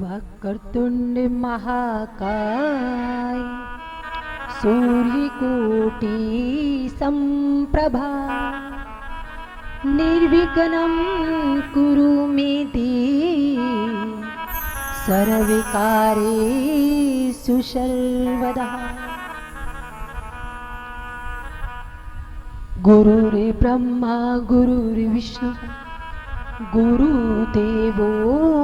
वक्रतुंड महाकाय सूर्यकोटि संप्रभा निर्विघ्नं कुरु मे देव सर्वकार्येषु सर्वदा। गुरुर्ब्रह्मा गुरुर्विष्णु गुरुदेवो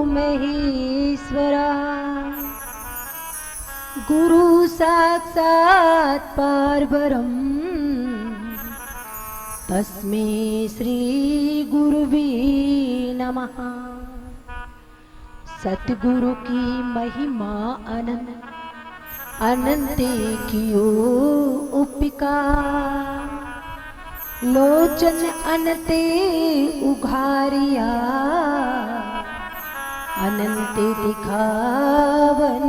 महेश्वरा गुरु साक्षात् परब्रह्म तस्मै श्री गुरुवे नमः। सतगुरु की महिमा अनंत अनंत कियो उपकार लोचन अनते उघारिया अनंत दिखावन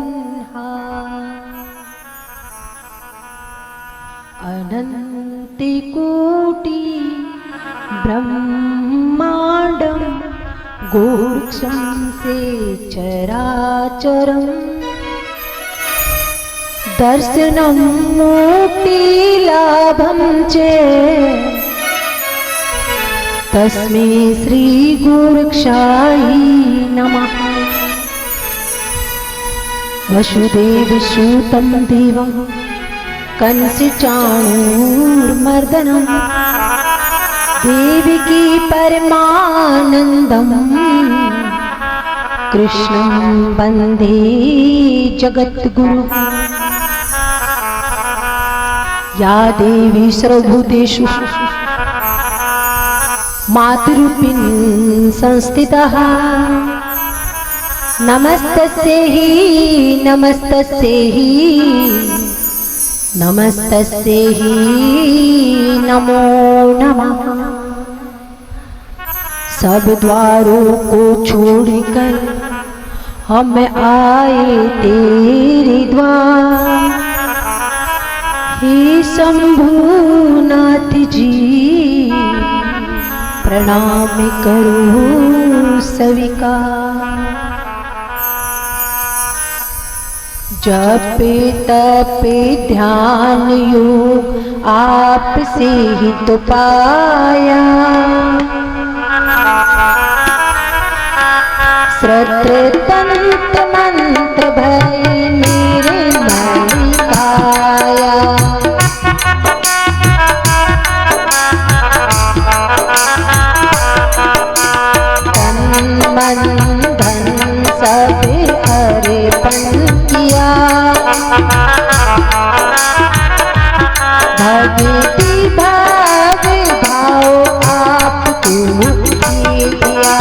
अनंत कोटि ब्रह्मांडम गोरक्षम से चराचरम दर्शनम मुक्ति लाभम चे तस्मै श्री गुरुक्षाय नमः। वसुदेव सूतं देवं कंस चाणूरमर्दनं देवकी परमानंदं कृष्णं वंदे जगद्गुरु। या देवी सर्वभूतेषु मातृरूपिण संस्थितः नमस्तस्यै नमस्तस्यै नमस्तस्यै नमो नमः। सब द्वारों को छोड़कर हम आए तेरे द्वार हे शंभुनाथ जी प्रणाम करो स्वीकार। जपे तपे ध्यान योग आपसे ही तो पाया श्रद्धा तंत्र मंत्र भय मेरे मन पाया। मन धन सब अर्पण किया भक्ति भाव भाव आपको दिया।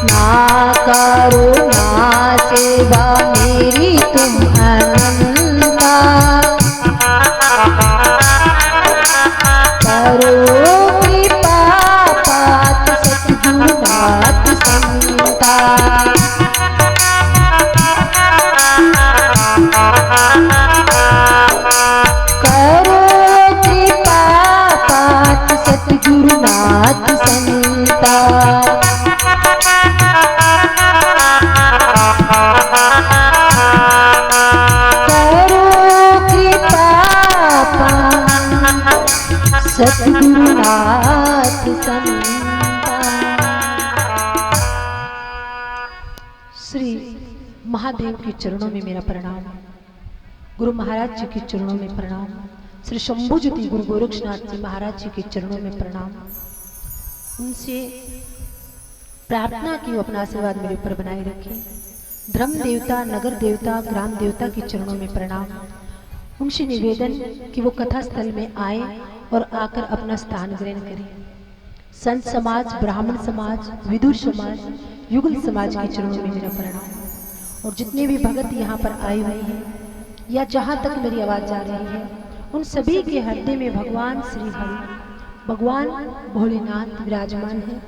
ना करो ना सेवा मेरी तुम अनंता करो कृपा पात सतगुरु बात संता। करो कृपा पात सतगुरु नाथ संता। करो कृपा सतगुरुनाथ संता। श्री महादेव के चरणों में मेरा प्रणाम, गुरु महाराज जी के चरणों में प्रणाम, श्री शंभुज्योति गुरु गोरक्षनाथ जी महाराज जी के चरणों में प्रणाम। उनसे प्रार्थना की वो अपना आशीर्वाद मेरे ऊपर बनाए रखें। धर्म देवता नगर देवता ग्राम देवता के चरणों में प्रणाम। उनसे निवेदन कि वो कथा स्थल में आए और आकर अपना स्थान ग्रहण करें। संत समाज ब्राह्मण समाज विदुर समाज युगल समाज के चरणों में मेरा प्रणाम। और जितने भी भगत यहाँ पर आए हुए हैं या जहाँ तक मेरी आवाज़ जा रही है उन सभी के हृदय में भगवान श्री हरि भगवान भोलेनाथ विराजमान है।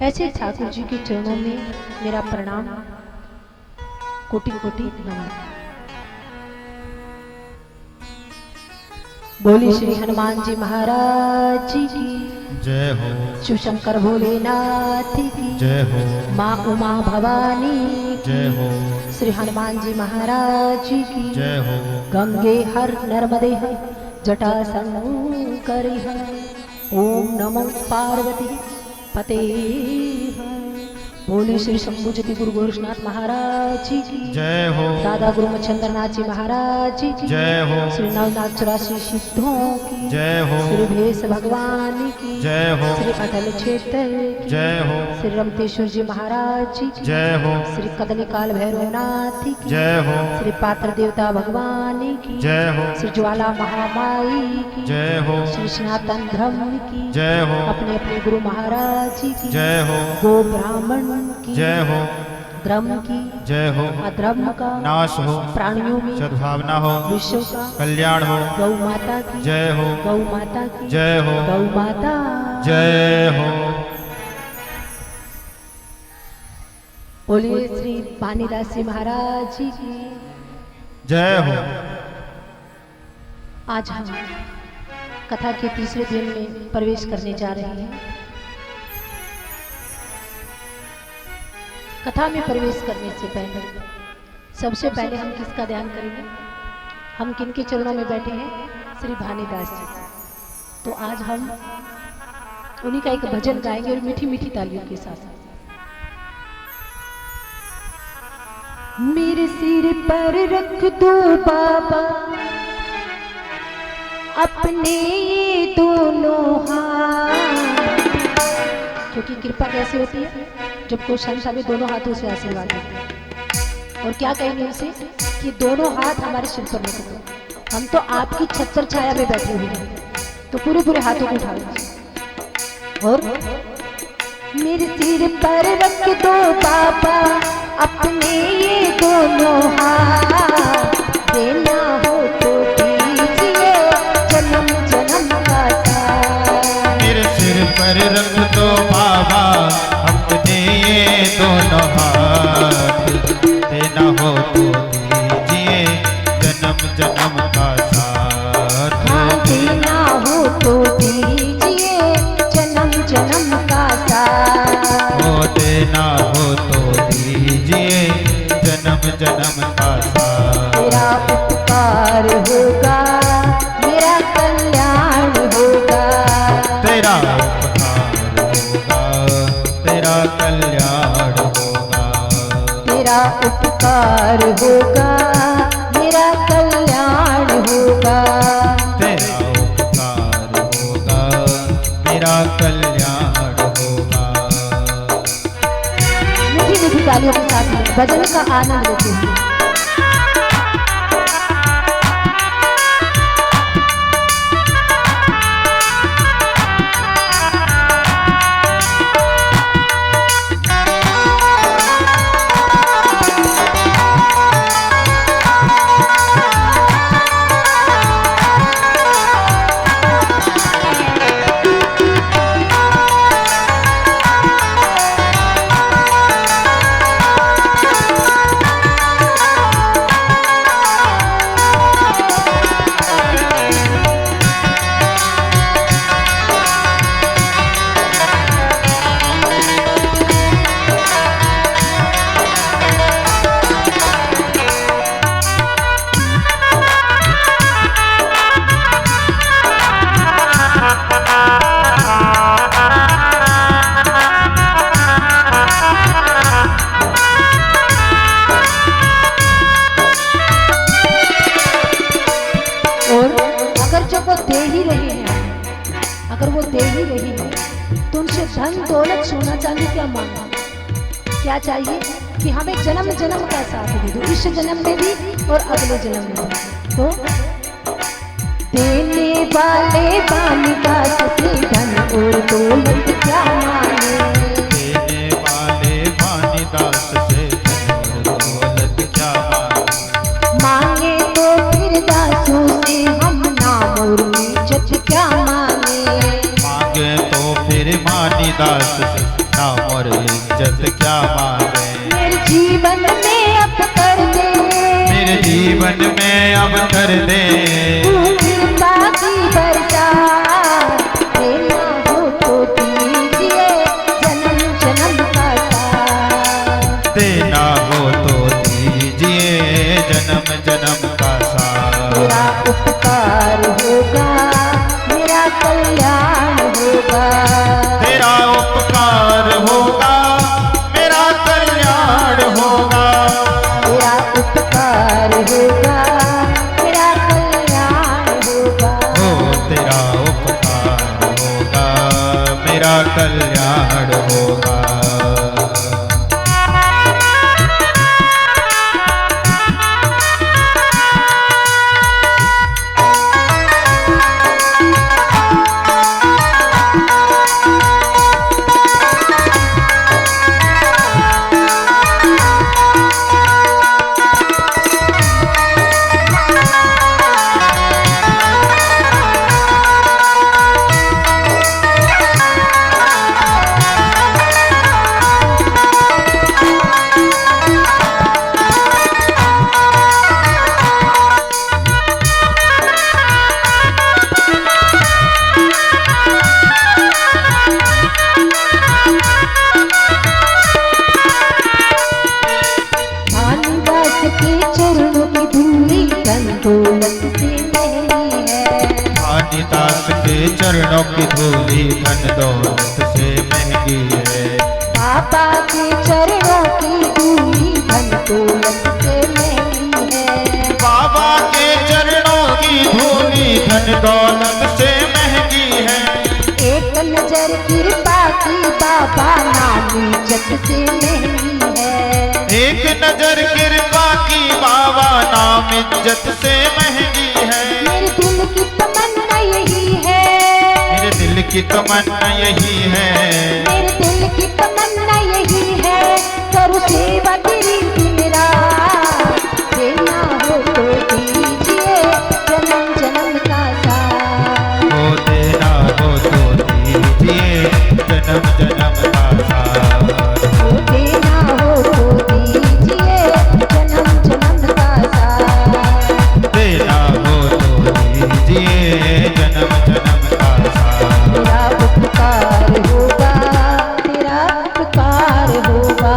ऐसे ठाकुर जी के चरणों में मेरा प्रणाम कोटि कोटि नमन। बोली श्री हनुमान जी महाराज जी की जय हो। शिव शंकर भोलेनाथ की जय हो। माँ उमा भवानी की जय हो। श्री हनुमान जी महाराज जी की जय हो। गंगे हर नर्मदे हर जटा शंकर हर ओम नमो पार्वती पते हर। बोली श्री शंभुजति गुरु गोरक्षनाथ महाराज जी की जय हो। दादा गुरु मच्छंद्रनाथ जी महाराज जी की जय हो। श्री नवनाथ 84 सिद्धों की जय हो। श्री भेष भगवान की जय हो। श्री अटल क्षेत्र की जय हो। श्री रमतेश्वर जी महाराज जी की जय हो। श्री कदली काल भैरवनाथ की जय हो। श्री पात्र देवता भगवान की जय हो। श्री ज्वाला महामाई की जय हो। श्री सनातन धर्म की जय हो। अपने अपने गुरु महाराज जी की जय हो। गो ब्राह्मण की जय हो। धर्म की जय हो। अधर्म का नाश हो। प्राणियों में सद्भावना हो। विश्व का कल्याण हो। गौ माता की जय हो। गौ माता की जय हो। गौ माता जय हो। बोलिए श्री पानीदास जी महाराज जी की जय हो। आज हम कथा के तीसरे दिन में प्रवेश करने जा रहे हैं। कथा में प्रवेश करने से पहले सबसे पहले हम किसका ध्यान करेंगे? हम किनके चरणों में बैठे हैं? श्री भानीदास जी। तो आज हम उन्हीं का एक भजन गाएंगे और मीठी मीठी तालियों के साथ। मेरे सिर पर रख दो बाबा अपने ये दोनों हाथ, क्योंकि कृपा कैसे होती है जब कोई संत हमें दोनों हाथों से आशीर्वाद देते हैं। और क्या कहेंगे उनसे कि दोनों हाथ हमारे सिर पर रख दो, हम तो आपकी छत्र छाया में बैठे हुए हैं, तो पूरे पूरे हाथों को उठा लीजिए और मेरे सिर पर रख दो बाबा अपने ये दोनों हाथ, देना हो तो दीजिए जन्म जन्म का साथ। मेरे सिर पर रख दो बाबा अपने ये दोनों हाथ, देना हो तो दीजिए जन्म जन्म का साथ। हाँ देना हो तो दीजिए जन्म जन्म का साथ। हो देना हो तो दीजिए जन्म जन्म का साथ। तेरा उपकार होगा मेरा कल्याण होगा, तेरा उपकार होगा तेरा कल्याण होगा। तेरा उपकार होगा मेरा कल्याण होगा। तेरा उपकार होगा मेरा कल्याण होगा। मीठी मीठी तालियों के साथ भजन का आनंद लेते हैं। धन दौलत सोना चांदी क्या मांगा, क्या चाहिए कि हमें जन्म जन्म का साथ दे दो, इस जन्म में भी और अगले जन्म में भी। तो देने वाले वाणिदास से धन और दौलत क्या मांगे, देने वाले वाणिदास से धन और दौलत क्या मांगे तो फिर दासों से हम नाम और इज्जत क्या मांगे, मांगे तो फिर वाणिदास से नाम और इज्जत क्या मांगे। मेरे जीवन में अब कर दे, मेरे जीवन में अब कर दे, तू कृपा की मेरा कल्याण होगा। दास के चरणों की धूली धन दौलत से महंगी है। बाबा के चरणों की धूली धन दौलत से महंगी है। बाबा के चरणों की धूली धन दौलत से महंगी है। एक नजर कृपा की बाबा नाम इज्जत से महंगी है। एक नजर कृपा की बाबा नाम इज्जत से महंगी है। मेरे दिल की तमन्ना यही है। मेरे दिल की तमन्ना यही है। मेरे दिल की तमन्ना यही है। करो सेवा तेरी मेरा देना हो तो दीजिए जन्म जन्म का साथ। हो देना हो तो दीजिए जन्म जन्म का साथ। हो देना हो तो दीजिए जन्म जन्म का साथ। देना हो तो दीजिए जन्म जन्म का साथ। तेरा उपकार होगा तेरा उपकार होगा।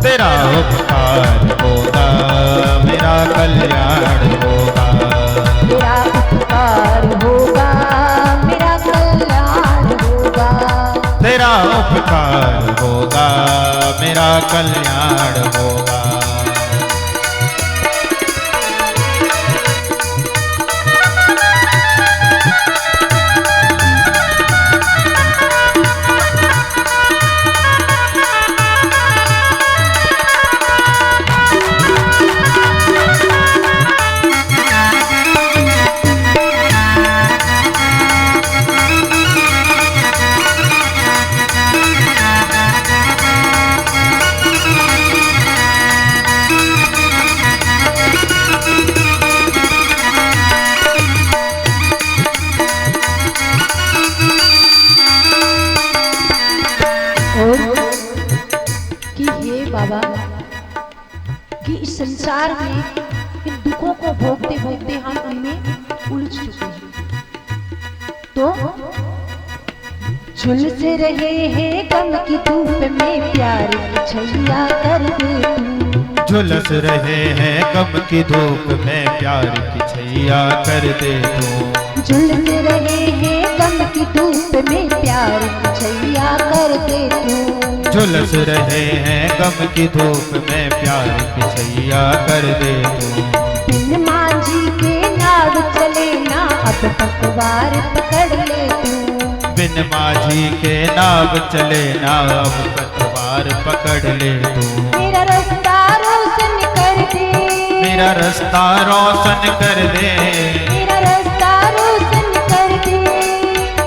तेरा उपकार होगा मेरा कल्याण होगा। तेरा उपकार होगा मेरा कल्याण होगा। तेरा उपकार होगा मेरा कल्याण होगा। कि हे बाबा कि इस संसार में इन दुखों को भोगते भोगते हम उनमें उलझ चुके हैं। तो झुलस रहे हैं गम की धूप में प्यार की छैया कर दे तू। झुलस रहे हैं गम की धूप में प्यार की छैया कर दे तू। झुलस रहे हैं गम की धूप में प्यार की छैया कर दे तू। झुलस रहे हैं गम की धूप में प्यार की छैया कर दे तू। बिन मांझी के नाव चले ना अब पतवार पकड़ ले तू। बिन माझी के नाव चले ना अब पतवार पकड़ ले तू। मेरा रास्ता रोशन कर दे। मेरा रास्ता रोशन कर दे। मेरा रास्ता रोशन कर दे।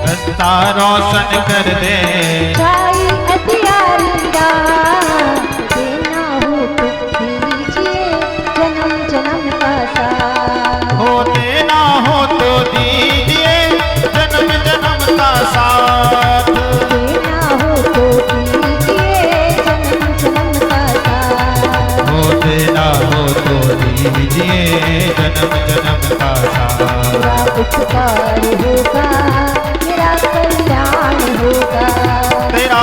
रास्ता रोशन कर दे। छाई हथियारिंदा देना हो तो दीजिए जन्म जन्म का साथ। हो देना हो तो दीजिए जन्म जन्म का साथ। देना हो तो दीजिए जन्म जन्म का साथ। हो देना हो तो दीजिए जन्म जन्म का साथ। तेरा उपकार होगा मेरा कल्याण होगा। तेरा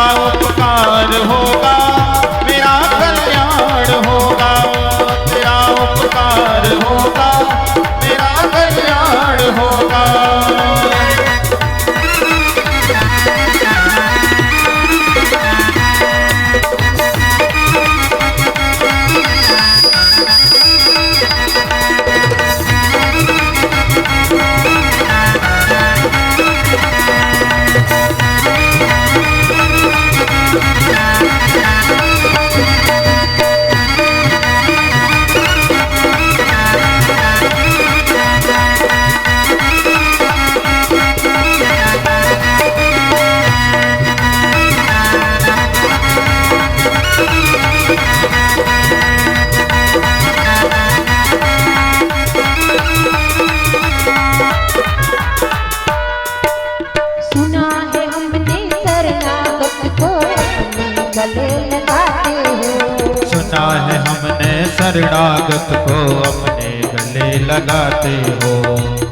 शरणागत को अपने गले लगाते हो।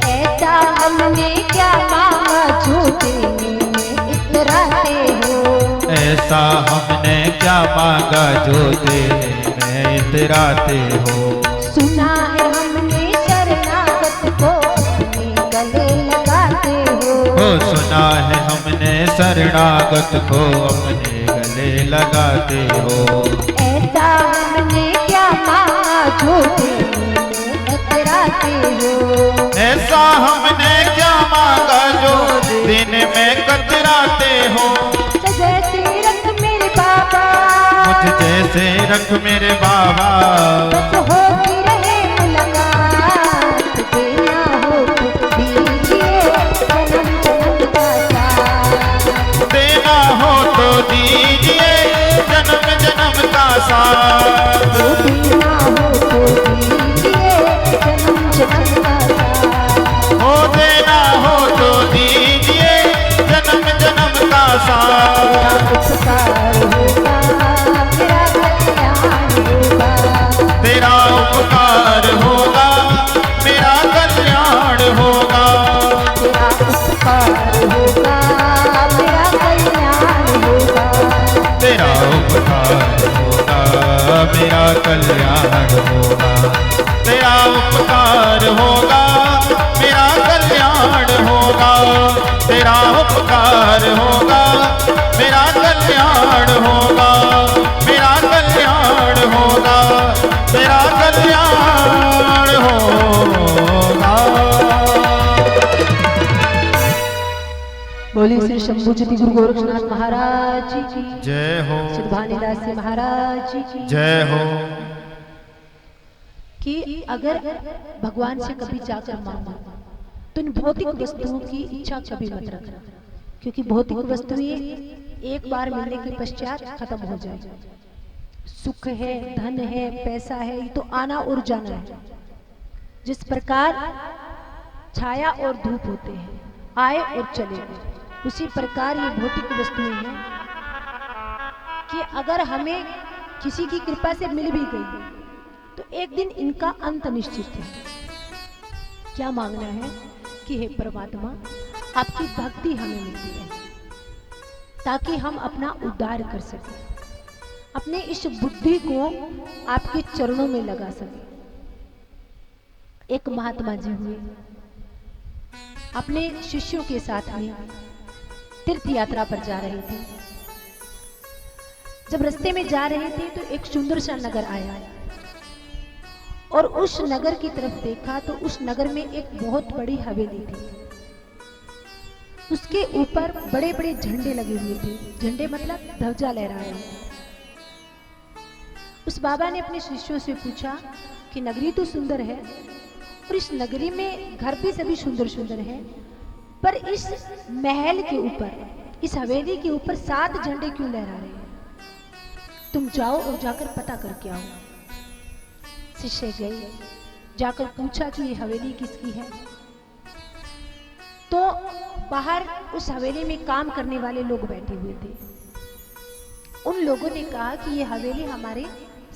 ऐसा हमने क्या मांगा जो देने में इतराते हो। ऐसा हमने क्या मांगा जो देने में इतराते हो। सुना है हमने शरणागत को अपने गले लगाते हो। सुना है हमने शरणागत को अपने गले लगाते हो। ऐसा हमने क्या मांगा जो देने में इतराते हो। ऐसा हमने क्या मांगा जो दिन में कतराते हो। जैसे रख मेरे बाबा, मुझ जैसे रख मेरे बाबा, बस होती रहे मुलाकात, देना हो तो दीजिए जन्म जन्म का साथ। देना हो तो दीजिए जन्म जन्म का साथ। देना हो तो दीजिए जन्म जन्म का साथ। हो देना हो तो दीजिए जन्म जन्म का साथ। तेरा उपकार होगा, तेरा उपकार होगा, मेरा कल्याण होगा। तेरा उपकार होगा, मेरा कल्याण होगा। तेरा उपकार होगा, मेरा कल्याण होगा। तेरा उपकार होगा, मेरा कल्याण होगा। मेरा कल्याण होगा, मेरा कल्याण होगा। बोली श्री शंभुज्योति गुरु गोरक्षनाथ महाराज जी की जय हो, श्री भानीदास जी महाराज जी की जय हो। कि अगर भगवान से कभी जाकर मांगो तो इन भौतिक वस्तुओं की इच्छा कभी मत रखना, क्योंकि भौतिक वस्तुएं एक बार मिलने के पश्चात खत्म हो जाए। सुख है, धन है, पैसा है, ये तो आना और जाना है। जिस प्रकार छाया और धूप होते हैं, आए और चले गए, उसी प्रकार ये भौतिक वस्तुएं हैं कि अगर हमें किसी की कृपा से मिल भी गई तो एक दिन इनका अंत निश्चित है। क्या मांगना है कि हे परमात्मा, आपकी भक्ति हमें मिलती है ताकि हम अपना उद्धार कर सकें, अपने इस बुद्धि को आपके चरणों में लगा सकें। एक महात्मा जी हुए, अपने शिष्यों के साथ में तीर्थ यात्रा पर जा रहे थे। जब रास्ते में जा रहे थे तो एक सुंदर सा नगर आया और उस नगर की तरफ देखा तो उस नगर में एक बहुत बड़ी हवेली थी। उसके ऊपर बड़े बड़े झंडे लगे हुए थे। झंडे मतलब ध्वजा लहरा रहे थे। उस बाबा ने अपने शिष्यों से पूछा कि नगरी तो सुंदर है और इस नगरी में घर भी सभी सुंदर सुंदर हैं, पर इस महल के ऊपर, इस हवेली के ऊपर 7 झंडे क्यों लहरा रहे हैं? तुम जाओ और जाकर पता करके आओ। शिष्य गए, जाकर पूछा कि ये हवेली किसकी है। तो बाहर उस हवेली में काम करने वाले लोग बैठे हुए थे। उन लोगों ने कहा कि ये हवेली हमारे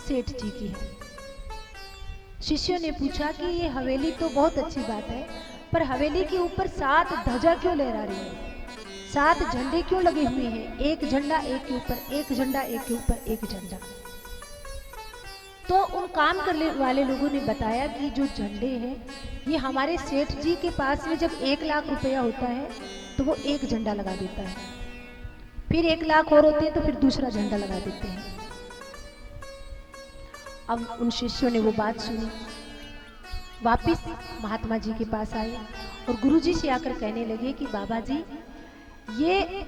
सेठ जी की है। शिष्यों ने पूछा कि ये हवेली तो बहुत अच्छी बात है, पर हवेली के ऊपर 7 ध्वजा क्यों लहरा रही है? 7 झंडे क्यों लगे हुए हैं? एक झंडा एक के ऊपर, एक झंडा एक के ऊपर, एक झंडा। तो उन काम करने वाले लोगों ने बताया कि जो झंडे हैं ये हमारे सेठ जी के पास में जब 1 लाख रुपया होता है तो वो एक झंडा लगा देता है, फिर 1 लाख और होते हैं तो फिर दूसरा झंडा लगा देते हैं। अब उन शिष्यों ने वो बात सुनी, वापिस महात्मा जी के पास आए और गुरु जी से आकर कहने लगे कि बाबा जी, ये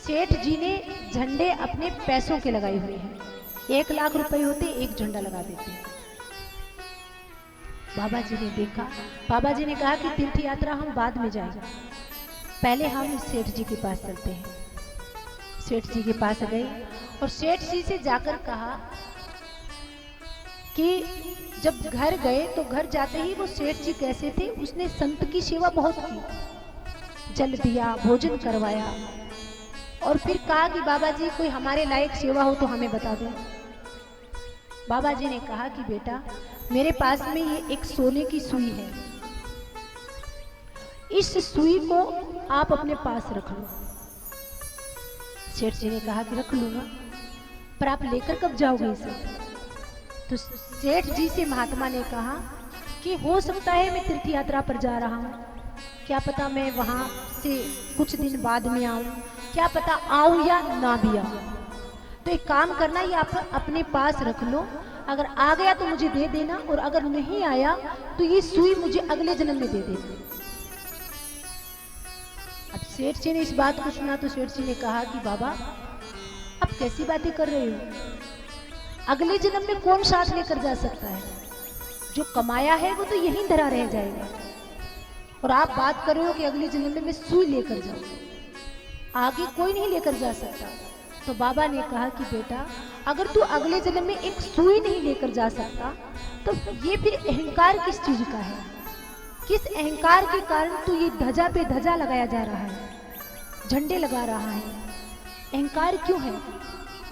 सेठ जी ने झंडे अपने पैसों के लगाए हुए हैं। 1 लाख रुपए होते, एक झंडा लगा देते हैं। बाबा जी ने देखा, बाबा जी ने कहा कि तीर्थ यात्रा हम बाद में जाएंगे, पहले हम सेठ जी के पास चलते हैं। सेठ जी के पास गए और सेठ जी से जाकर कहा कि जब घर गए तो घर जाते ही वो सेठ जी कैसे थे, उसने संत की सेवा बहुत की, जल दिया, भोजन करवाया और फिर कहा कि बाबा जी कोई हमारे लायक सेवा हो तो हमें बता दो। बाबा जी ने कहा कि बेटा मेरे पास में ये एक सोने की सुई है, इस सुई को आप अपने पास रख लो। सेठ जी ने कहा कि रख लूंगा, पर आप लेकर कब जाओगे इसे? तो सेठ जी से महात्मा ने कहा कि हो सकता है मैं तीर्थ यात्रा पर जा रहा हूँ, क्या पता मैं वहां से कुछ दिन बाद में आऊं, क्या पता आऊं या ना भी आऊं। तो एक काम करना, ये आप अपने पास रख लो, अगर आ गया तो मुझे दे देना, और अगर नहीं आया तो ये सुई मुझे अगले जन्म में दे देना। अब सेठ जी ने इस बात को सुना तो सेठ जी ने कहा कि बाबा अब कैसी बातें कर रहे हो, अगले जन्म में कौन साथ लेकर जा सकता है? जो कमाया है वो तो यहीं धरा रह जाएगा, और आप बात कर रहे हो कि अगले जन्म में मैं सुई लेकर जाऊं, आगे कोई नहीं लेकर जा सकता। तो बाबा ने कहा कि बेटा अगर तू अगले जन्म में एक सुई नहीं लेकर जा सकता तो ये फिर अहंकार किस चीज का है? किस अहंकार के कारण तू ये ध्वजा पे ध्वजा लगाया जा रहा है, झंडे लगा रहा है? अहंकार क्यों है?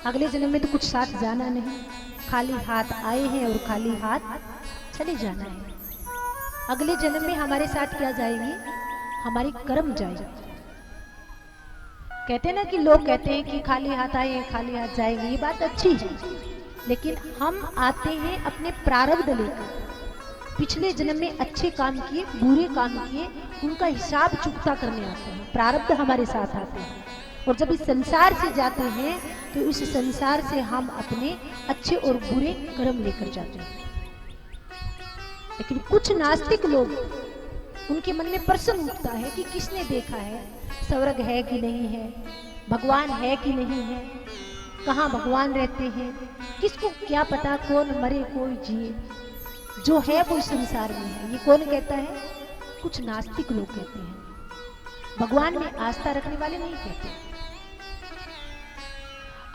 अगले जन्म में तो कुछ साथ जाना नहीं, खाली हाथ आए हैं और खाली हाथ चले जाना है। अगले जन्म में हमारे साथ क्या जाएंगे? हमारी कर्म जाएगी। कहते हैं ना कि लोग कहते हैं कि खाली हाथ आए हैं खाली हाथ जाएंगे, ये बात अच्छी है, लेकिन हम आते हैं अपने प्रारब्ध लेकर। पिछले जन्म में अच्छे काम किए, बुरे काम किए, उनका हिसाब चुकता करने आते हैं, प्रारब्ध हमारे साथ आते हैं। और जब इस संसार से जाते हैं तो इस संसार से हम अपने अच्छे और बुरे कर्म लेकर जाते हैं। लेकिन कुछ नास्तिक लोग, उनके मन में प्रश्न उठता है कि किसने देखा है, स्वर्ग है कि नहीं है, भगवान है कि नहीं है, कहाँ भगवान रहते हैं, किसको क्या पता कौन मरे कोई जिए, जो है वो संसार में है। ये कौन कहता है? कुछ नास्तिक लोग कहते हैं, भगवान में आस्था रखने वाले नहीं कहते।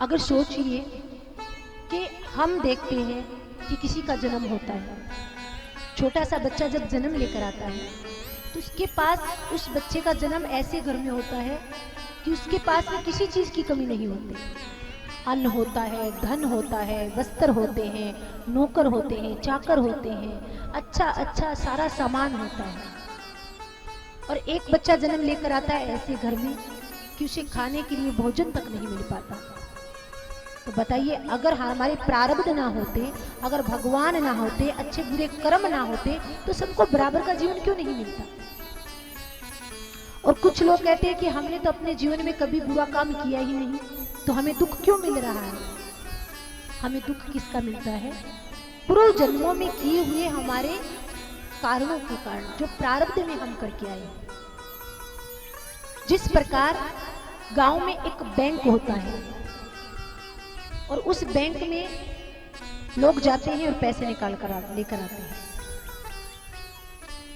अगर सोचिए कि हम देखते हैं कि किसी का जन्म होता है, छोटा सा बच्चा जब जन्म लेकर आता है तो उसके पास, उस बच्चे का जन्म ऐसे घर में होता है कि उसके पास में किसी चीज की कमी नहीं होती। अन्न होता है, धन होता है, वस्त्र होते हैं, नौकर होते हैं, चाकर होते हैं, अच्छा अच्छा सारा सामान होता है। और एक बच्चा जन्म लेकर आता है ऐसे घर में कि उसे खाने के लिए भोजन तक नहीं मिल पाता। तो बताइए, अगर हमारे प्रारब्ध ना होते, अगर भगवान ना होते, अच्छे बुरे कर्म ना होते, तो सबको बराबर का जीवन क्यों नहीं मिलता? और कुछ लोग कहते हैं कि हमने तो अपने जीवन में कभी बुरा काम किया ही नहीं, तो हमें दुख क्यों मिल रहा है? हमें दुख किसका मिलता है? पूर्व जन्मों में किए हुए हमारे कारणों के कारण, जो प्रारब्ध में हम करके आए। जिस प्रकार गांव में एक बैंक होता है और उस बैंक में लोग जाते हैं और पैसे निकाल कर लेकर आते हैं।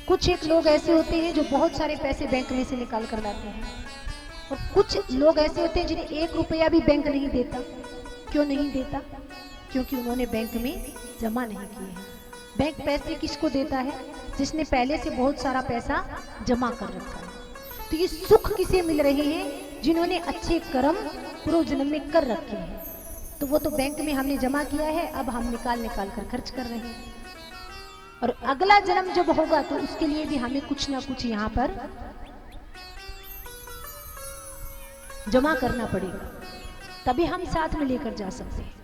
कुछ एक लोग ऐसे होते हैं जो बहुत सारे पैसे बैंक में से निकाल कर लाते हैं, और कुछ लोग ऐसे होते हैं जिन्हें 1 रुपया भी बैंक नहीं देता। क्यों नहीं देता? क्योंकि उन्होंने बैंक में जमा नहीं किए हैं। बैंक पैसे किसको देता है? जिसने पहले से बहुत सारा पैसा जमा कर रखा है। तो ये सुख किसे मिल रहे हैं? जिन्होंने अच्छे कर्म पूर्व जन्म में कर रखे हैं। तो वो तो बैंक में हमने जमा किया है, अब हम निकाल निकाल कर खर्च कर रहे हैं। और अगला जन्म जब होगा तो उसके लिए भी हमें कुछ ना कुछ यहाँ पर जमा करना पड़ेगा, तभी हम साथ में लेकर जा सकते हैं।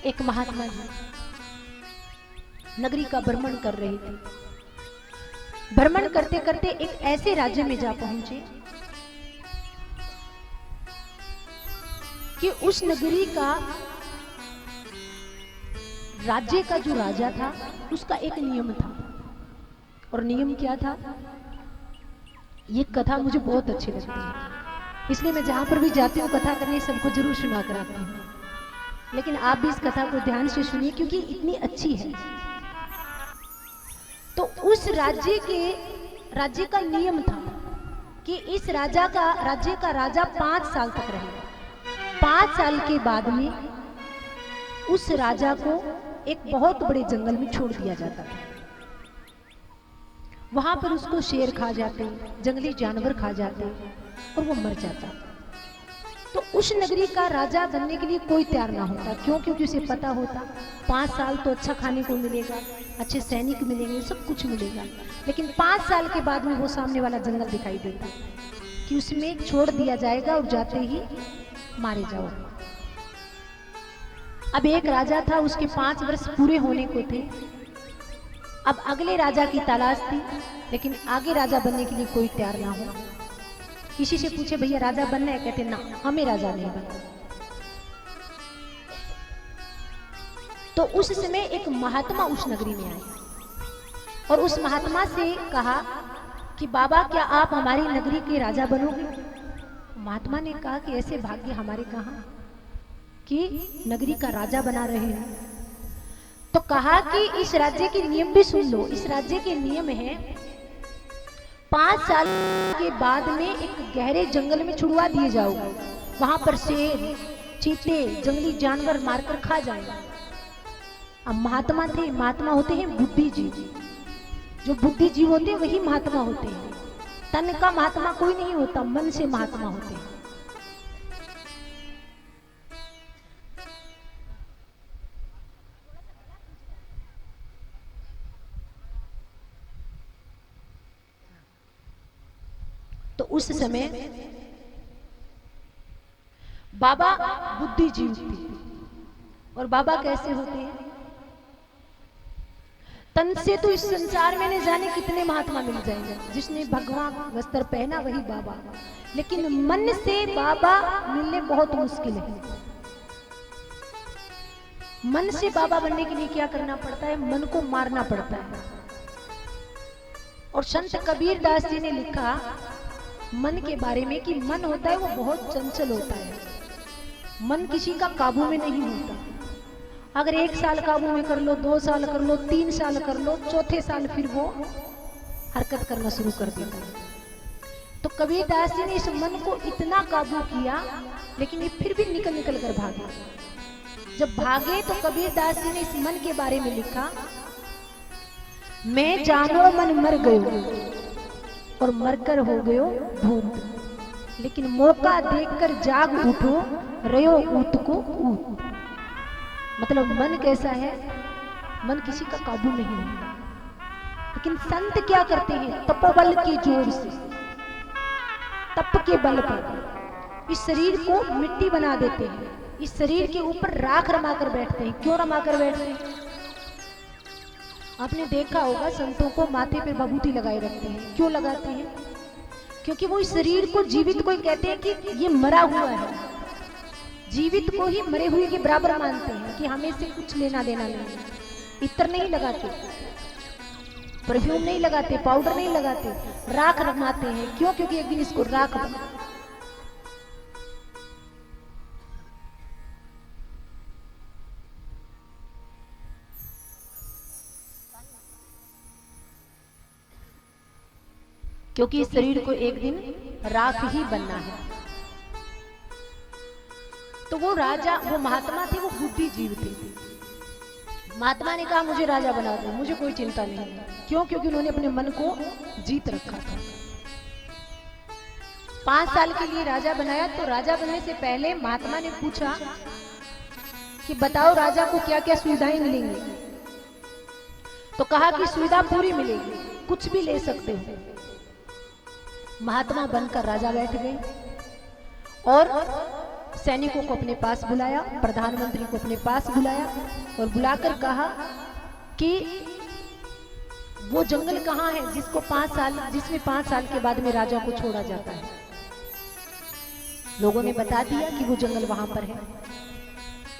एक महात्मा जी नगरी का भ्रमण कर रहे थे। भ्रमण करते करते एक ऐसे राज्य में जा पहुंचे कि उस नगरी का, राज्य का जो राजा था, उसका एक नियम था। और नियम क्या था? ये कथा मुझे बहुत अच्छी लगती है, इसलिए मैं जहां पर भी जाती हूँ कथा करने सबको जरूर सुना कर आती हूँ। लेकिन आप भी इस कथा को ध्यान से सुनिए क्योंकि इतनी अच्छी है। तो उस राज्य का नियम था कि इस राज्य का राजा 5 साल तक रहेगा। 5 साल के बाद में उस राजा को एक बहुत बड़े जंगल में छोड़ दिया जाता था। वहां पर उसको शेर खा जाते, जंगली जानवर खा जाते और वो मर जाता। तो तो उस नगरी का राजा बनने के लिए कोई तैयार ना होता। क्यों? क्योंकि उसे पता होता 5 साल तो अच्छा खाने को मिलेगा, अच्छे सैनिक मिलेंगे, सब कुछ मिलेगा। लेकिन 5 साल के बाद में वो सामने वाला जंगल दिखाई देता कि उसमें छोड़ दिया जाएगा और जाते ही मारे जाओ। अब एक राजा था, उसके 5 वर्ष पूरे होने को थे। अब अगले राजा की तलाश थी, लेकिन आगे राजा बनने के लिए कोई तैयार ना हो। किसी से पूछे भैया राजा बनना है, कहते ना, हमें राजा नहीं बनना। तो उस समय एक महात्मा उस नगरी में आए और उस महात्मा से कहा कि बाबा क्या आप हमारी नगरी के राजा बनोगे? महात्मा ने कहा कि ऐसे भाग्य हमारे कहाँ कि नगरी का राजा बना रहे हैं। तो कहा कि इस राज्य के नियम भी सुन लो। इस राज्य के नियम है 5 साल के बाद में एक गहरे जंगल में छुड़वा दिए जाओगे। वहां पर शेर, चीते, जंगली जानवर मारकर खा जाएंगे। अब महात्मा थे, महात्मा होते हैं बुद्धिजीवी। जो बुद्धिजीव होते हैं वही महात्मा होते हैं। तन का महात्मा कोई नहीं होता, मन से महात्मा होते हैं। तो उस समय बाबा बुद्धिजीवी थे। और बाबा कैसे होते हैं? तन से तो इस संसार में न जाने कितने महात्मा मिल जाएंगे। जिसने भगवा वस्त्र पहना वही बाबा, लेकिन मन से बाबा मिलने बहुत मुश्किल है। मन से बाबा बनने के लिए क्या करना पड़ता है? मन को मारना पड़ता है। और संत कबीर दास जी ने लिखा मन के बारे में कि मन होता है वो बहुत चंचल होता है। मन किसी का काबू में नहीं होता। अगर 1 साल काबू में कर लो, 2 साल कर लो, 3 साल कर लो, चौथे साल फिर वो हरकत करना शुरू कर देता है। तो कबीरदास जी ने इस मन को इतना काबू किया, लेकिन ये फिर भी निकल निकल कर भागे। जब भागे तो कबीरदास जी ने इस मन के बारे में लिखा, मैं जानो मन मर गयो और मरकर हो गयो भूत, लेकिन मौका देखकर जाग उठो, रयो ऊत को ऊत। मतलब मन कैसा है? मन किसी का काबू नहीं है। लेकिन संत क्या करते हैं? तपोबल के जोर से, तप के बल पर इस शरीर को मिट्टी बना देते हैं। इस शरीर के ऊपर राख रमा कर बैठते हैं। क्यों रमा कर बैठते हैं? आपने देखा होगा संतों को माथे पे विभूति लगाए रखते हैं। क्यों लगाते हैं? क्योंकि वो इस शरीर को जीवित को कहते हैं कि ये मरा हुआ है। जीवित को ही मरे हुए के बराबर मानते हैं कि हमें से कुछ लेना देना नहीं। इत्र नहीं लगाते, परफ्यूम नहीं लगाते, पाउडर नहीं लगाते, राख रमाते हैं। क्यों? क्योंकि एक दिन इसको राख क्योंकि इस शरीर को एक दिन राख ही बनना है। तो वो राजा, वो महात्मा थे, वो बुद्धिजीवी थे। महात्मा ने कहा मुझे राजा बना दो, मुझे कोई चिंता नहीं। क्यों? क्योंकि उन्होंने अपने मन को जीत रखा था। 5 साल के लिए राजा बनाया। तो राजा बनने से पहले महात्मा ने पूछा कि बताओ राजा को क्या क्या सुविधाएं मिलेंगी। तो कहा कि सुविधा पूरी मिलेगी, कुछ भी ले सकते हो। महात्मा बनकर राजा बैठ गए और सैनिकों को अपने पास बुलाया, प्रधानमंत्री को अपने पास बुलाया और बुलाकर कहा कि वो जंगल कहाँ है जिसमें 5 साल के बाद में राजा को छोड़ा जाता है। लोगों ने बता दिया कि वो जंगल वहां पर है।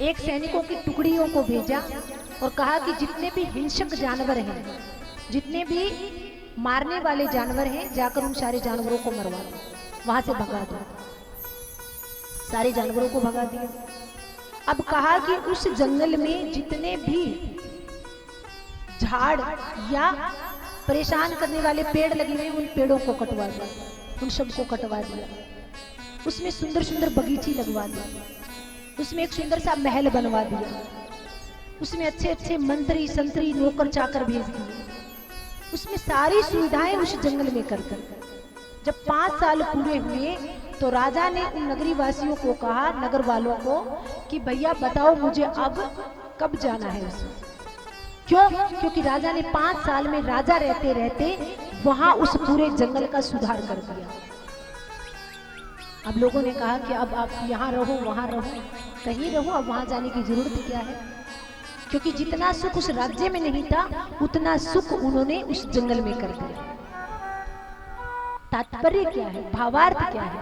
एक सैनिकों की टुकड़ियों को भेजा और कहा कि जितने भी हिंसक जानवर हैं, जितने भी मारने वाले जानवर हैं, जाकर उन सारे जानवरों को मरवा दो, वहां से भगा दो। सारे जानवरों को भगा दिया। अब कहा कि उस जंगल में जितने भी झाड़ या परेशान करने वाले पेड़ लगे हुए, उन पेड़ों को कटवा दिया, उन सबको कटवा दिया। उसमें सुंदर सुंदर बगीची लगवा दी, उसमें एक सुंदर सा महल बनवा दिया, उसमें अच्छे अच्छे मंत्री संतरी नौकर चाकर भेज दिए। उसमें सारी सुविधाएं उस जंगल में कर कर जब 5 साल पूरे हुए तो राजा ने उन नगरी वासियों को कहा, नगर वालों को, कि भैया बताओ मुझे अब कब जाना है उसमें। क्यों? क्योंकि राजा ने 5 साल में राजा रहते रहते वहां उस पूरे जंगल का सुधार कर दिया। अब लोगों ने कहा कि अब आप यहाँ रहो, वहां रहो, कहीं रहो, अब वहां जाने की जरूरत क्या है? क्योंकि जितना सुख उस राज्य में नहीं था उतना सुख उन्होंने उस जंगल में कर दिया। तात्पर्य क्या है, भावार्थ क्या है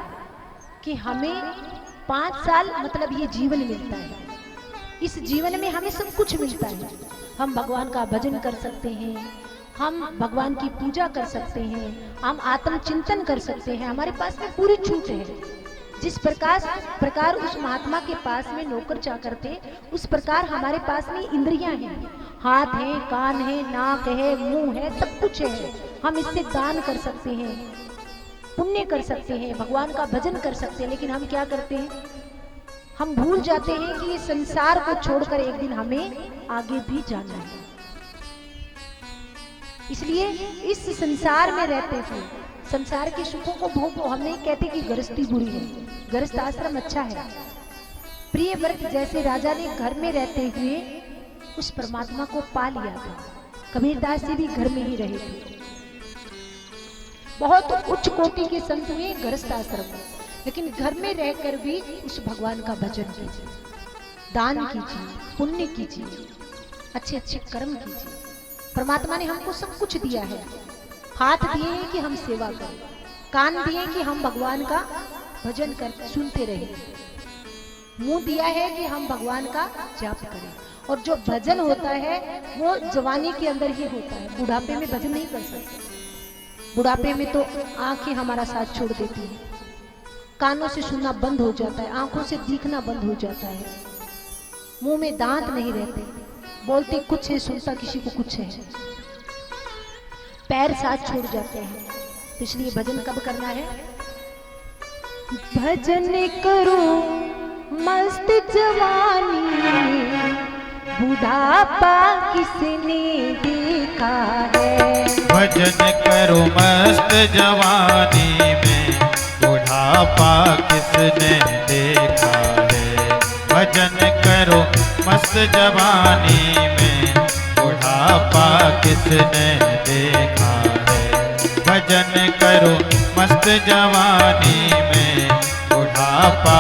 कि हमें 5 साल मतलब ये जीवन मिलता है। इस जीवन में हमें सब कुछ मिलता है। हम भगवान का भजन कर सकते हैं, हम भगवान की पूजा कर सकते हैं, हम आत्मचिंतन कर सकते हैं, हमारे पास में पूरी छूट है। जिस प्रकार उस महात्मा के पास में नौकर चाकर थे, उस प्रकार हमारे पास में इंद्रियां हैं, हाथ है, कान है, नाक है, मुंह है, सब कुछ है। हम इससे दान कर सकते हैं, पुण्य कर सकते हैं, भगवान का भजन कर सकते हैं। लेकिन हम क्या करते हैं? हम भूल जाते हैं कि ये संसार को छोड़कर एक दिन हमें आगे भी जाना है। इसलिए इस संसार में रहते थे, संसार के सुखों को भोगो। हम नहीं कहते कि गृहस्थी बुरी है, गृहस्थ आश्रम अच्छा है। प्रिय व्रत जैसे राजा ने घर में रहते हुए उस परमात्मा को पा लिया था। कबीरदास जी भी घर में ही रहे थे। बहुत उच्च कोटि के संत हुए गृहस्थ आश्रम में, लेकिन घर में रहकर भी उस भगवान का भजन कीजिए, दान कीजिए, पुण्य कीजिए, अच्छे अच्छे कर्म कीजिए। परमात्मा ने हमको सब कुछ दिया है। हाथ दिए हैं कि हम सेवा करें, कान दिए कि हम भगवान का भजन कर सुनते रहें, मुंह दिया है कि हम भगवान का जाप करें। और जो भजन होता है वो जवानी के अंदर ही होता है, बुढ़ापे में भजन नहीं कर सकते। बुढ़ापे में तो आंखें हमारा साथ छोड़ देती हैं, कानों से सुनना बंद हो जाता है, आंखों से दिखना बंद हो जाता है, मुंह में दांत नहीं रहते, बोलते कुछ है, सुनता किसी को कुछ है, पैर साथ छोड़ जाते हैं। तो इसलिए भजन कब करना है? भजन करो मस्त जवानी, बुढ़ापा किसने देखा है। भजन करो मस्त जवानी में, बुढ़ापा किसने देखा है। भजन करो मस्त जवानी में, बुढ़ापा किसने देखा है। भजन करो मस्त जवानी में, बुढ़ापा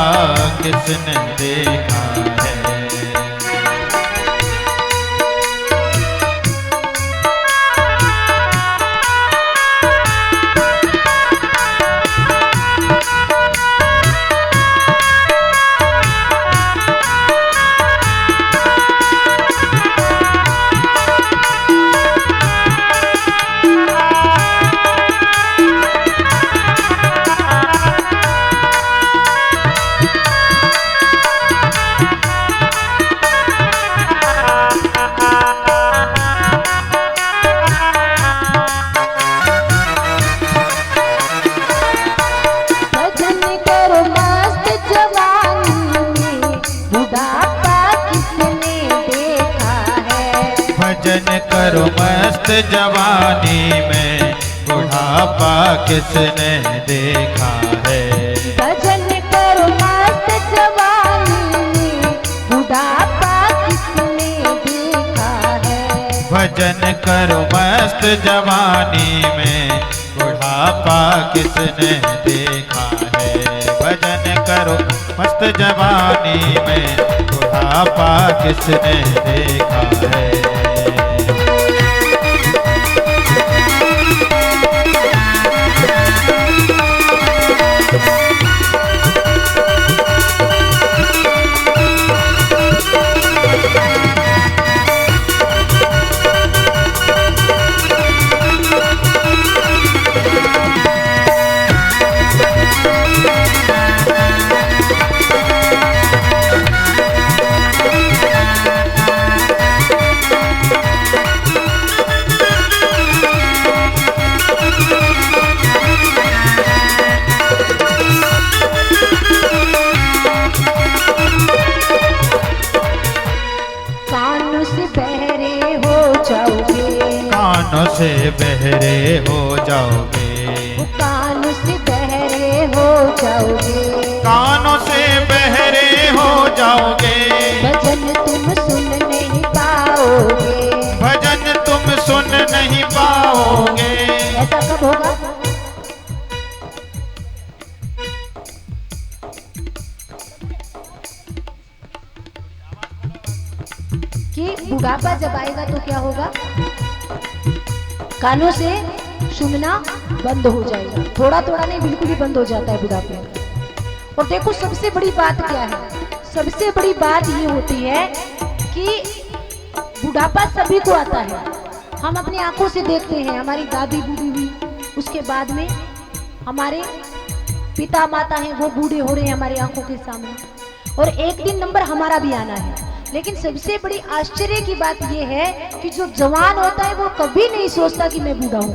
किसने देखा है। भजन करो मस्त जवानी में, बुढ़ापा किसने देखा है। भजन करो मस्त जवानी में, बुढ़ापा किसने देखा है। भजन करो मस्त जवानी में, बुढ़ापा किसने देखा है। भजन करो मस्त जवानी में, बुढ़ापा किसने देखा है। कानों से बहरे हो जाओगे, कानों से बहरे हो जाओगे। कि बुढ़ापा जब आएगा तो क्या होगा, कानों से सुनना बंद हो जाएगा। थोड़ा थोड़ा नहीं, बिल्कुल ही बंद हो जाता है बुढ़ापे में। और देखो सबसे बड़ी बात क्या है, सबसे बड़ी बात ये होती है कि बुढ़ापा सभी को आता है। हम अपनी आंखों से देखते हैं, हमारी दादी बूढ़ी हुई, उसके बाद में हमारे पिता माता हैं वो बूढ़े हो रहे हैं हमारी आंखों के सामने, और एक दिन नंबर हमारा भी आना है। लेकिन सबसे बड़ी आश्चर्य की बात यह है कि जो जवान होता है वो कभी नहीं सोचता कि मैं बूढ़ा हूँ।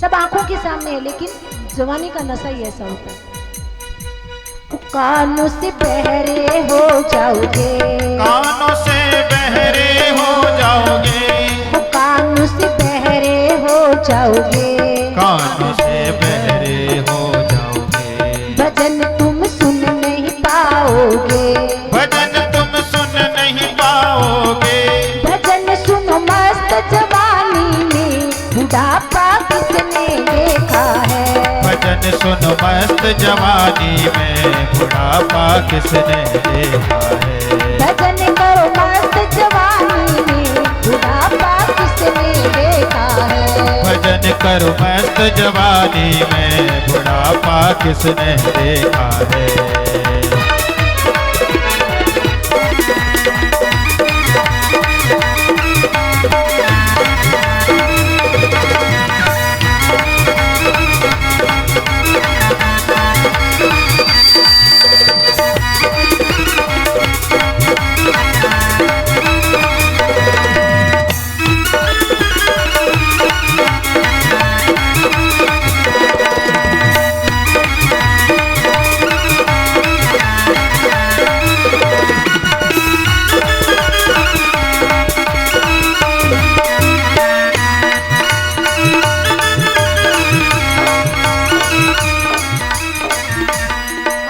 सब आंखों के सामने है, लेकिन जवानी का नशा ही ऐसा होता है। कानों से बहरे हो जाओगे, कानों से बहरे हो जाओगे, कानों से बहरे हो जाओगे, कानों से बहरे हो जाओगे, भजन तुम सुन नहीं पाओगे, भजन तुम सुन नहीं पाओगे, भजन सुनो मस्त जवानी में, बुढ़ापा किसने देखा है, भजन सुनो मस्त जवानी में, बुढ़ापा किसने देखा है, भजन करो मस्त जवानी में, बुढ़ापा किसने देखा है, भजन करो मस्त जवानी में, बुढ़ापा किसने देखा है।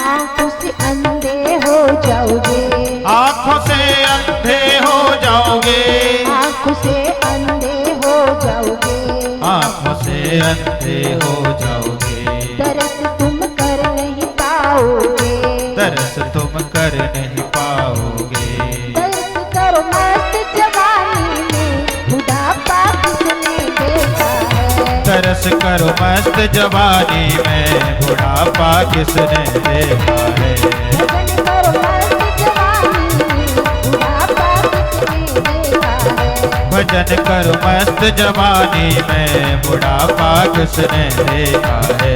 आंखों से अंधे हो जाओगे, आंखों से अंधे हो जाओगे, आंखों से अंधे हो जाओगे, आंखों से अंधे हो जाओगे, तरस तुम कर नहीं पाओगे, तरस तुम कर नहीं पाओगे, तरस करो मस्त जवानी में, बुढ़ापा किसने देखा है, तरस करो मस्त जवानी में, बुढ़ापा किसने देखा है, भजन करो मस्त जवानी में, बुढ़ापा किसने देखा है, भजन करो मस्त जवानी में, बुढ़ापा किसने देखा है।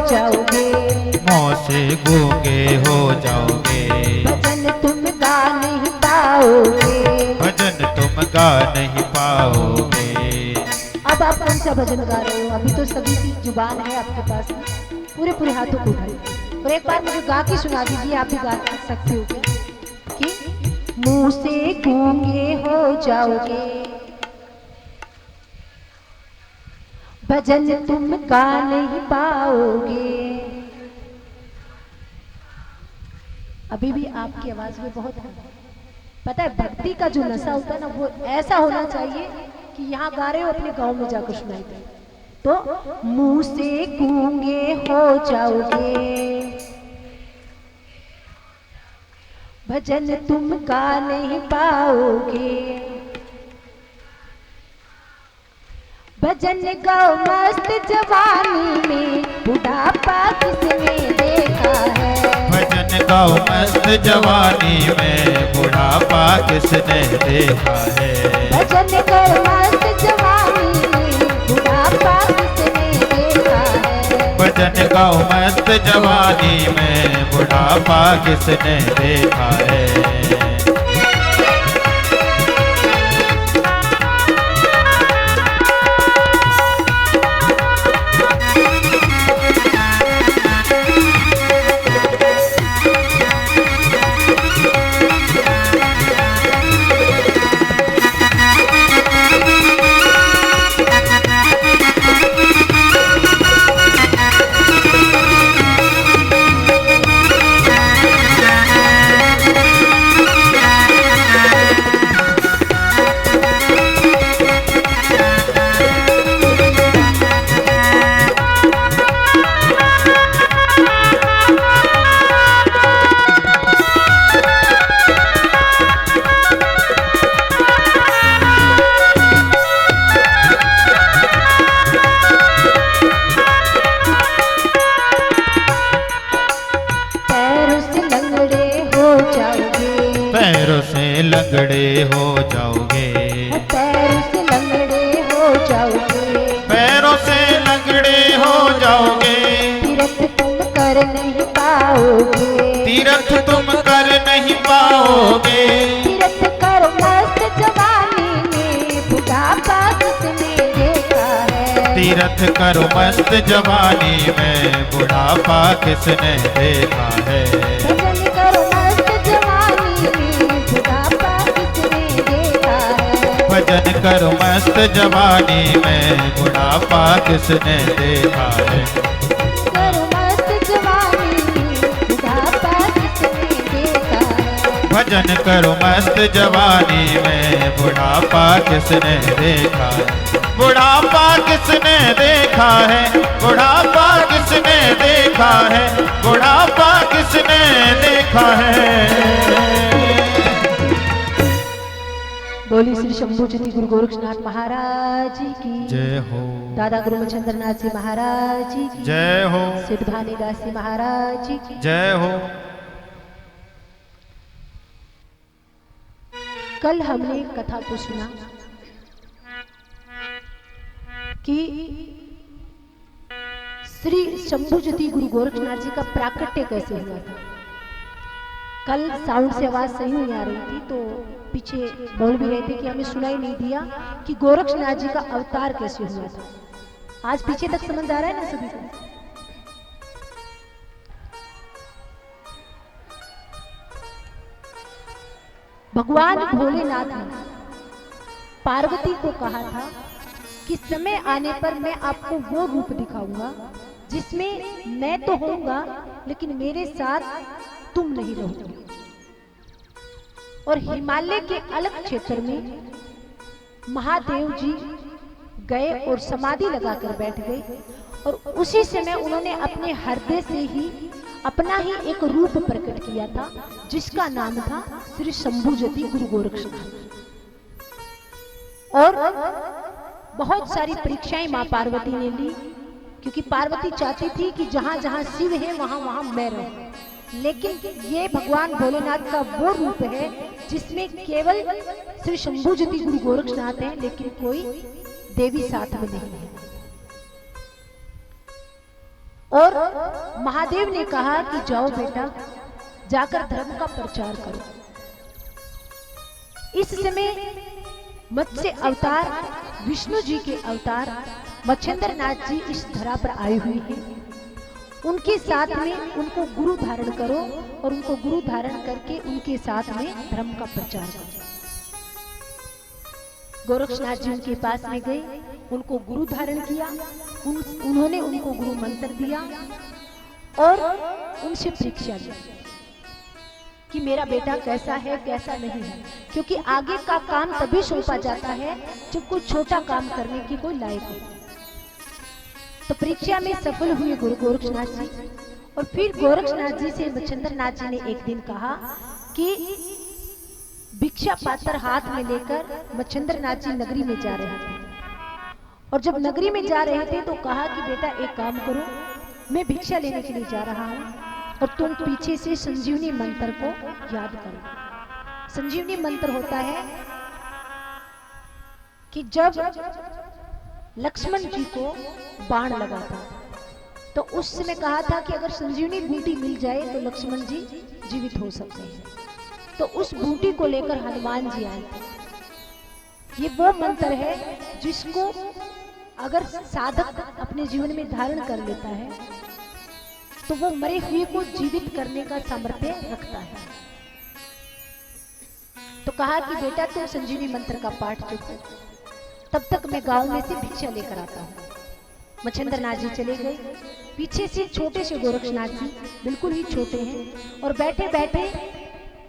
जाओगे, मुँह से गूंगे हो जाओगे, भजन तुम गा नहीं पाओगे, भजन तुम गा नहीं पाओगे। अब आप कौन सा भजन गा रहे हो? अभी तो सभी की जुबान है आपके पास में, पूरे पूरे हाथों को उठाइए और एक बार मुझे गा के सुना दीजिए। आप भी गा सकते हो कि मुंह से गूंगे हो जाओगे, भजन तुम गा नहीं पाओगे। अभी भी आपकी आवाज में बहुत है। पता है भक्ति का जो नशा होता है ना, वो ऐसा होना चाहिए कि यहाँ गा रहे हो अपने गांव में जाकर सुनाई दे। तो मुंह से गूंगे हो जाओगे, भजन तुम गा नहीं पाओगे, भजन गाओ मस्त जवानी में, बुढ़ापा किसने देखा है, भजन गाओ मस्त जवानी में, बुढ़ापा किसने देखा है, भजन गाओ मस्त जवानी में, बुढ़ापा किसने देखा भजन गाओ मस्त जवानी में, बुढ़ापा किसने देखा है। पैरों से लंगड़े हो जाओगे, पैरों से लंगड़े हो जाओगे, पैरों से लंगड़े हो जाओगे। तीरथ तुम कर नहीं पाओगे, तीरथ तुम कर नहीं पाओगे। तीरथ करो मस्त जवानी में, बुढ़ापा किसने देखा है। तीरथ करो मस्त जवानी में, बुढ़ापा किसने देखा है। भजन करो मस्त जवानी में, बुढ़ापा किसने देखा है। भजन करो मस्त जवानी में, बुढ़ापा किसने देखा है। करो मस्त जवानी में, बुढ़ापा किसने देखा है। भजन करो मस्त जवानी में, बुढ़ापा किसने देखा है। बुढ़ापा किसने देखा है, बुढ़ापा किसने देखा है, बुढ़ापा किसने देखा है। बोली श्री शंभुज्योति गुरु गोरक्षनाथ महाराज जी की जय हो। दादा गुरु मच्छिंद्रनाथ जी महाराज जी की जय हो। सिद्ध भानीदास जी महाराज जी की जय हो। कल हमने कथा को सुना कि श्री शंभुज्योति गुरु गोरक्षनाथ जी का प्राकट्य कैसे हुआ था। कल साउंड से आवाज सही नहीं आ रही थी तो पीछे बोल भी रहे थे कि हमें सुनाई नहीं दिया कि गोरक्षनाथ जी का अवतार कैसे हुआ था। आज पीछे तक समझ आ रहा है ना सभी को। भगवान भोलेनाथ ने पार्वती को कहा था कि समय आने पर मैं आपको वो रूप दिखाऊंगा जिसमें मैं तो होऊंगा लेकिन मेरे साथ तुम नहीं रहोगे। और हिमालय के अलग क्षेत्र में महादेव जी गए और समाधि लगाकर बैठ गए और उसी समय उन्होंने अपने हृदय से ही अपना ही एक रूप प्रकट किया था जिसका नाम था श्री शंभुज्योति गुरु गोरक्षनाथ। और बहुत सारी परीक्षाएं मां पार्वती ने ली क्योंकि पार्वती चाहती थी कि जहां जहां शिव है वहां वहां मैं रहूं। लेकिन ये भगवान भोलेनाथ का वो रूप है जिसमें केवल श्री शंभुज्योति गुरु गोरक्षनाथ है लेकिन कोई देवी साथ में नहीं है। और महादेव ने कहा कि जाओ बेटा जाकर धर्म का प्रचार करो। इस समय मत्स्य अवतार विष्णु जी के अवतार मच्छिंद्रनाथ जी इस धरा पर आए हुए हैं। उनके साथ में उनको गुरु धारण करो और उनको गुरु धारण करके उनके साथ में धर्म का प्रचार करो। गोरक्षनाथ जी उनके पास में गए, उनको गुरु धारण किया, उन्होंने उनको गुरु मंत्र दिया और उनसे परीक्षा ली कि मेरा बेटा कैसा है कैसा नहीं है, क्योंकि आगे का काम तभी सौंपा जाता है जब कोई छोटा काम करने की कोई लायक हो। तो परीक्षा में सफल हुए गुरु गोरक्षनाथ जी। और फिर गोरक्षनाथ जी से मच्छिंद्रनाथ जी ने एक दिन कहा कि भिक्षा पात्र हाथ में लेकर मच्छिंद्रनाथ जी नगरी में जा रहे थे। और जब नगरी में जा रहे थे तो कहा कि बेटा एक काम करो, मैं भिक्षा लेने के लिए जा रहा हूँ और तुम पीछे से संजीवनी मंत्र को याद करो। संजीवनी मंत्र होता है कि जब लक्ष्मण जी को बाण लगा था तो उस समय कहा था कि अगर संजीवनी बूटी मिल जाए तो लक्ष्मण जी जीवित हो सकते हैं। तो उस बूटी को लेकर हनुमान जी आए थे। ये वो मंत्र है जिसको अगर साधक अपने जीवन में धारण कर लेता है तो वो मरे हुए को जीवित करने का सामर्थ्य रखता है। तो कहा कि बेटा तुम संजीवनी मंत्र का पाठ सीखो, तब तक मैं गांव में से भिक्षा लेकर आता हूँ। मच्छिंद्रनाथ जी चले गए। पीछे से छोटे से गोरक्षनाथ जी बिल्कुल ही छोटे हैं और बैठे बैठे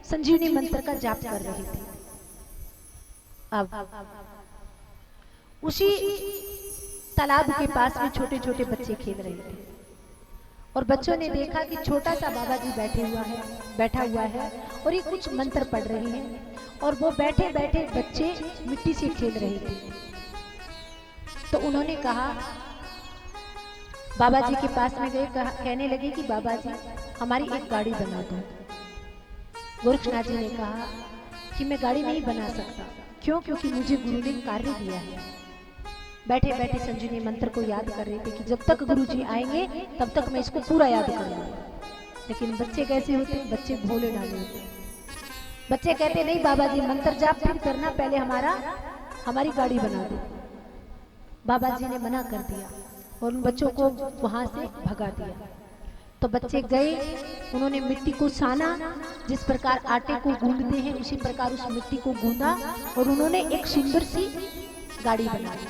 संजीवनी मंत्र का जाप कर रहे थे। अब उसी तालाब के पास में छोटे छोटे बच्चे खेल रहे थे और बच्चों ने देखा कि छोटा सा बाबा जी बैठा हुआ है और ये कुछ मंत्र पढ़ रहे हैं और वो बैठे बैठे बच्चे मिट्टी से खेल रहे थे। तो उन्होंने कहा, बाबा जी के पास में गए, कहने लगे कि बाबा जी हमारी एक गाड़ी बना दो। गोरक्षनाथ जी ने कहा कि मैं गाड़ी नहीं बना सकता। क्यों? क्योंकि मुझे गुरु ने कार्य दिया है। बैठे बैठे संजीवनी मंत्र को याद कर रहे थे कि जब तक गुरु जी आएंगे तब तक मैं इसको पूरा याद करूंगा। लेकिन बच्चे कैसे होते? बच्चे भोले डाले होते। बच्चे कहते नहीं बाबा जी मंत्र जाप फिर करना, पहले हमारी गाड़ी बना दो। बाबा जी ने मना कर दिया और उन बच्चों को वहां से भगा दिया। तो बच्चे गए, उन्होंने मिट्टी को साना, जिस प्रकार आटे को गूंदते हैं उसी प्रकार उस मिट्टी को गूंदा और उन्होंने एक सुंदर सी गाड़ी बना ली।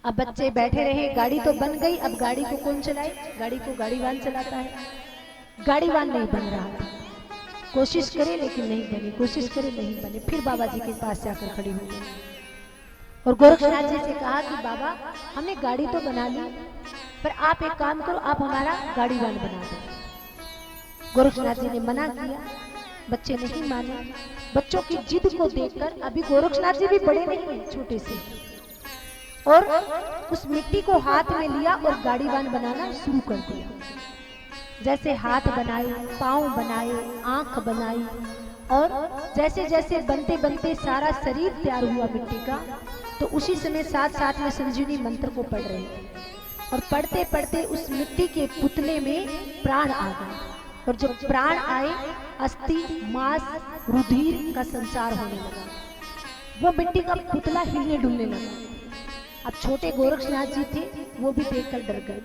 अब बच्चे बैठे रहे, गाड़ी तो बन गई। अब गाड़ी को कौन चलाए? गाड़ी को गाड़ीवान चलाता है। गाड़ीवान नहीं बन रहा था। कोशिश करे लेकिन नहीं बने, कोशिश करे नहीं बने। फिर बाबा जी के पास जाकर खड़ी हो गई और गोरक्षनाथ जी से कहा कि बाबा हमने गाड़ी तो बना ली, पर आप एक काम करो, आप हमारा गाड़ीवान बना दो। गोरक्षनाथ जी ने मना किया, बच्चे नहीं माने। बच्चों की जिद को देखकर, अभी गोरक्षनाथ जी भी बड़े नहीं हैं, छोटे से, और उस मिट्टी को हाथ में लिया और गाड़ीवान बनाना शुरू कर दिया। जैसे हाथ बनाए, पांव बनाए, आंख बनाई और जैसे जैसे बनते बनते सारा शरीर तैयार हुआ मिट्टी का, तो उसी समय साथ साथ में संजीवनी मंत्र को पढ़ रहे थे और पढ़ते पढ़ते उस मिट्टी के पुतले में प्राण आ गए। और जब प्राण आए, अस्थि, मांस, रुधिर का संचार होने लगा। वो मिट्टी का पुतला हिलने डुलने लगा। अब छोटे गोरक्षनाथ जी थे, वो भी देखकर डर गए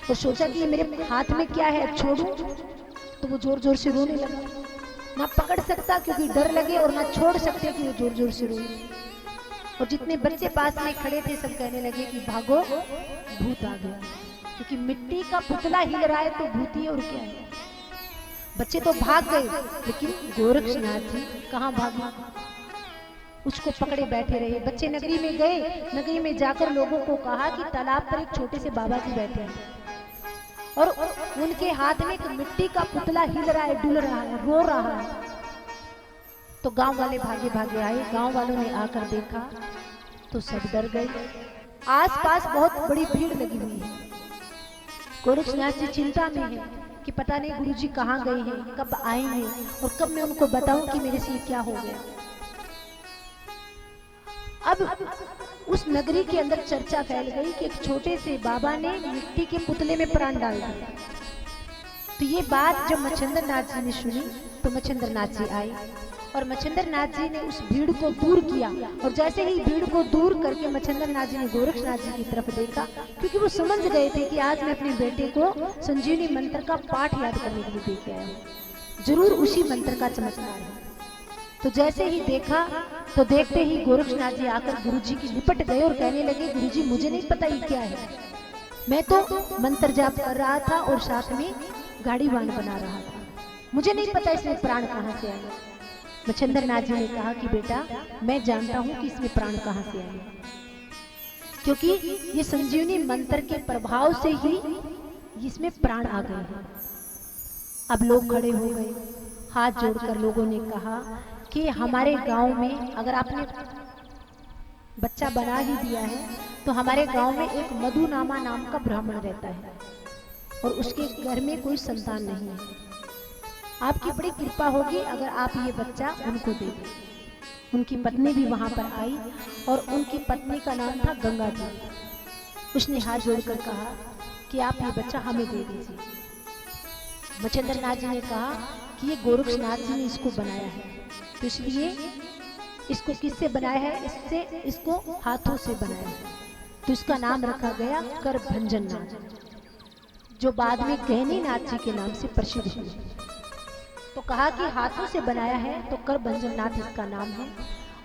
और सोचा कि मेरे हाथ में क्या है, छोड़ूं? तो वो जोर जोर से रोने लगा। ना पकड़ सकता क्योंकि डर लगे और ना छोड़ सकते कि वो जोर जोर से रोए। और जितने बच्चे पास में खड़े थे सब कहने लगे कि भागो, भूत आ गया। क्योंकि मिट्टी का पुतला हिल रहा है तो भूत ही और क्या है। बच्चे तो भाग गए, लेकिन गोरक्षनाथ जी कहाँ भागे? उसको पकड़े बैठे रहे। बच्चे नगरी में गए। नगरी में जाकर लोगों को कहा कि तालाब पर एक छोटे से बाबा जी बैठे हैं और उनके हाथ में एक मिट्टी का पुतला हिल रहा है, डुल रहा है, रो रहा है। तो गांव वाले भागे भागे आए। गांव वालों ने आकर देखा तो सब डर गए। आसपास बहुत बड़ी भीड़ लगी हुई है। गोरक्षनाथ जी चिंता में है कि पता नहीं गुरुजी कहाँ गए हैं, कब आएंगे और कब मैं उनको बताऊं कि मेरे से क्या हो गया। अब उस नगरी के अंदर चर्चा फैल गई कि एक छोटे से बाबा ने मिट्टी के पुतले में प्राण डाल दिया। तो ये बात जब मच्छिंद्रनाथ जी ने सुनी तो मच्छिंद्रनाथ जी आए और मच्छिंद्रनाथ जी ने उस भीड़ को दूर किया। और जैसे ही भीड़ को दूर करके मच्छिंद्रनाथ जी ने गोरक्षनाथ जी की तरफ देखा, क्योंकि वो समझ गए थे कि आज मैं अपने बेटे को संजीवनी मंत्र का पाठ याद करने के लिए देख आया हूँ, जरूर उसी मंत्र का चमत्कार है। तो जैसे ही देखा तो देखते ही गोरक्षनाथ जी आकर गुरुजी की लिपट गए और कहने लगे, गुरुजी मुझे नहीं पता ये क्या है, मैं तो मंत्र जाप कर रहा था और साथ में गाड़ीवान बना रहा था, मुझे नहीं पता इसमें प्राण कहाँ से आए। मच्छिंद्रनाथ जी ने कहा कि बेटा मैं जानता हूँ कि इसमें प्राण कहाँ से आए, क्योंकि ये संजीवनी मंत्र के प्रभाव से ही इसमें प्राण आ गए हैं। अब लोग खड़े हो गए, हाथ जोड़कर लोगों ने कहा कि हमारे गांव में अगर आपने बच्चा बना ही दिया है तो हमारे गांव में एक मधुनामा नाम का ब्राह्मण रहता है और उसके घर में कोई संतान नहीं है। आपकी बड़ी कृपा होगी अगर आप ये बच्चा उनको दे दें। उनकी पत्नी भी वहां पर आई और उनकी पत्नी का नाम था गंगा जी। उसने हाथ जोड़कर कहा कि आप ये बच्चा हमें दे दीजिए। मच्छिंद्र नाथ जी ने कहा कि ये गोरक्षनाथ जी ने इसको बनाया है, तो इसलिए इसको किससे बनाया है? इसको हाथों से बनाया है, तो इसका नाम रखा गया करभंजन नाथ, जो बाद में गहनी नाथ जी के नाम से प्रसिद्ध हुए। तो कहा कि हाथों से बनाया है तो करभंजन नाथ इसका नाम है।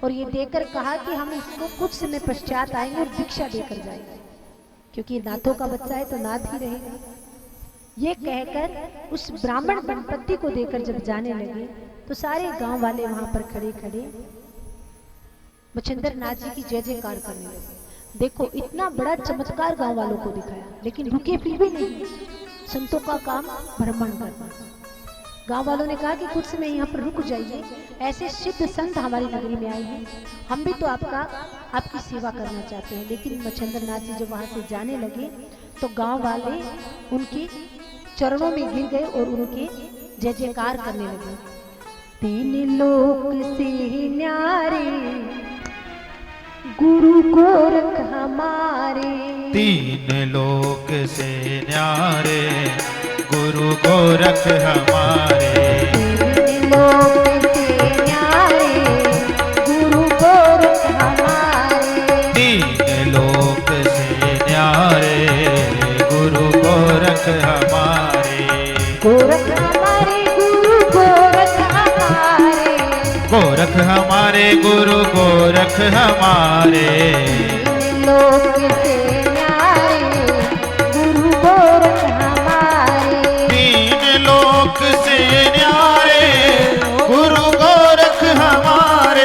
और ये देकर कहा कि हम इसको कुछ समय पश्चात आएंगे और भिक्षा देकर जाएंगे, क्योंकि नाथों का बच्चा है तो नाथ ही रहेगा। ये कहकर उस ब्राह्मण गणपति को देकर जब जाने लगे तो सारे गांव वाले वहां पर खड़े खड़े मच्छिंद्र नाथ जी की जय जयकार करने लगे। देखो इतना बड़ा चमत्कार गांव वालों को दिखाया, लेकिन रुके फिर भी नहीं। संतों का काम भ्रमण करना। गांव वालों ने कहा कि कुछ समय यहाँ पर रुक जाइए, ऐसे सिद्ध संत हमारी नगरी में आए हैं, हम भी तो आपकी सेवा करना चाहते हैं। लेकिन मच्छिंद्र नाथ जी जब वहां से जाने लगे तो गांव वाले उनके चरणों में गिर गए और उनके जय जयकार करने लगे। तीन लोक से न्यारे गुरु गोरख हमारे, तीन लोक से न्यारे गुरु गोरख हमारे, तीन लोक से न्यारे गुरु गोरख हमारे, तीन लोक से न्यारे गुरु गोरख हमारे, गोरख हमारे गुरु गोरख हमारे, गोरख हमारे गुरु गोरख हमारे, लोक से न्यारे गुरु गोरख हमारे, तीन लोक से न्यारे गुरु गोरख हमारे।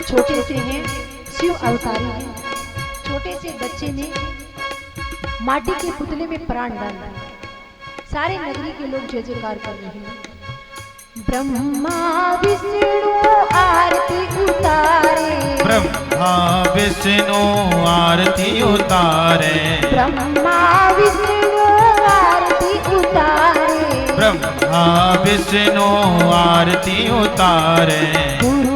छोटे से हैं, शिव अवतारी हैं। छोटे से बच्चे ने माटी के पुतले में प्राण डाला। सारे नगरी के लोग जय जयकार कर रहे हैं। ब्रह्मा विष्णु आरती उतारे, ब्रह्मा विष्णु आरती उतारे, ब्रह्मा विष्णु आरती उतारे, ब्रह्मा विष्णु आरती उतारे, गुरु